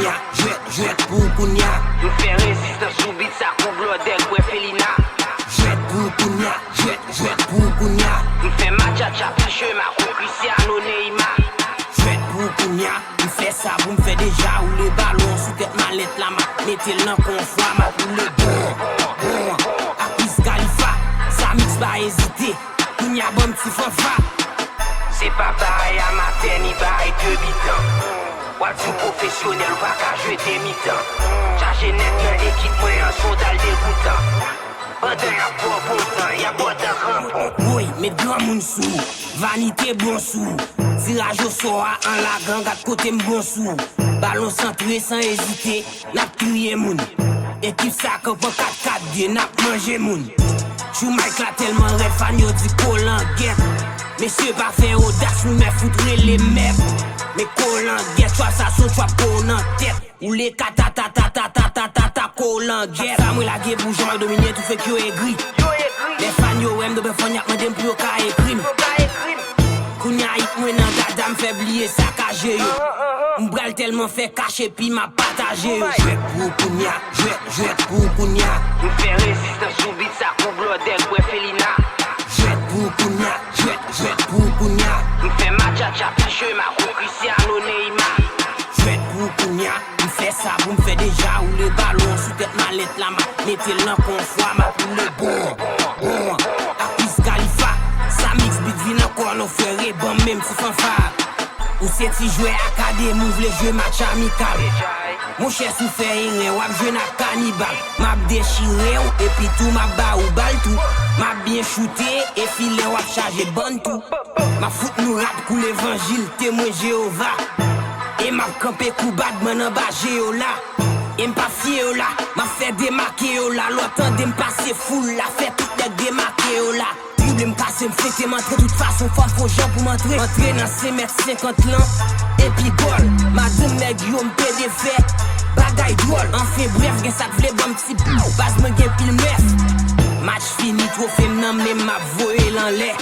kounya, jwet pou kounya. Nous fait résistance subite, ça couvre l'odel, ouais Felina. Jwet pou kounya, jwet pou kounya. Nous fait matcha piche, ma ou Cristiano Neymar. Jwet pou kounya, m'fait ça, vous m'fait déjà ou les ballons sous tête mallette la ma. Mettez-le dans confort, ma pour le bon. A Wiz Khalifa, ça mix pas hésiter. Kounya bon petit fanfa. C'est pas pareil à matin ni pareil que mi-temps. Ou professionnel, pas qu'à jouer des mi-temps. Chargé net dans l'équipe, moi un sondal dégoûtant. Pendant y'a pas bon temps, y'a pas de rampon. Oui, mais grand moun sou, vanité bon sou. Tirage au sort en la gang à côté m'bon sou. Ballon centré sans hésiter, n'a crié moun. Équipe ça comme 4-4-2, n'a mangé moun. Chou Mike là tellement red fan yo di collant guette. Messieurs pas fait audace, nous met foutre les mêmes. Mais collant guette, toi ça son toi pour en tête. Ou les ta collant guette. Ça moi la guette bougeon mal dominé tout fait que yo aigri. Les fans yo aiment de be fon yak mandem pour yo ka écrit. Kounya hit moi nan dada m'fait oublier saccagé yo. M'bral tellement fait cacher puis m'a partagé yo. Jwet pou kounya, jwet pou kounya. Nous fait résistance subite, ça couvre l'odel, ouais Felina. Jwet pou kounya, jwet pou kounya. Nous fait matcha piche, ma ou Cristiano Neymar. Jwet pou kounya, m'fait ça, vous m'fait déjà ou les ballons sous tête mallette la ma. Mettez-le dans confort, ma pour le bon. A Wiz Khalifa, ça mix bit vin encore nos frères bon même si fanfare. Ou c'est si jouer académie, ou vle jouer match amical. Mon cher sou fait rien, wap jouer na cannibal. M'a déchiré ou et puis tout m'a ba ou bal tout. M'a bien shooté et filé wap chargé bon tout. M'a fout nous rap kou l'évangile, témoin Jéhovah. Et m'a campé kou badman en bas Jéola. Et m'pa fié là, m'a fait démarquer là. L'autant de m'passer foule la fait tout les démarquer là. Dribble m'casse m'fête m'entrer toute façon femme faut gens pour m'entrer. Entrer dans 5m50 l'an et puis gol. Madame nèg yo m'pé des faits. Bagay drôle, enfin bref, gen ça vle bon petit bout. Base m'en gen pile mef. Match fini, trophée m'nan même m'a voé l'en l'air.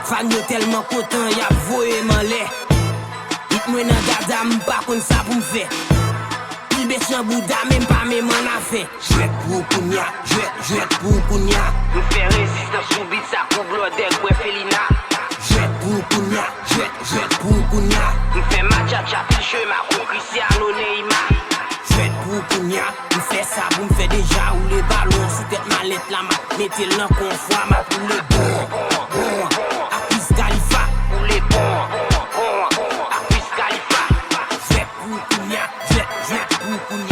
Fan yo tellement content, y'a voé m'en l'air. Hit moi nan dada m'pa kon ça pour m'fait. Pile béchan bouda même pas même en a fait. Jwet pou kounya, jwet pou kounya. Nous fait résistance subite, ça couvre l'odel, ouais Felina. Jwet pou kounya, jwet pou kounya. Nous fait matcha piche, ma ou Cristiano Neymar. Jwet pou kounya, m'fait ça, vous m'fait déjà ou les ballons sous tête mallette la ma. Mettez-le dans confort, ma pour le bon. A Wiz Khalifa, Pour les bons, à Wiz Khalifa. jwet pou kounya, jwet pou kounya.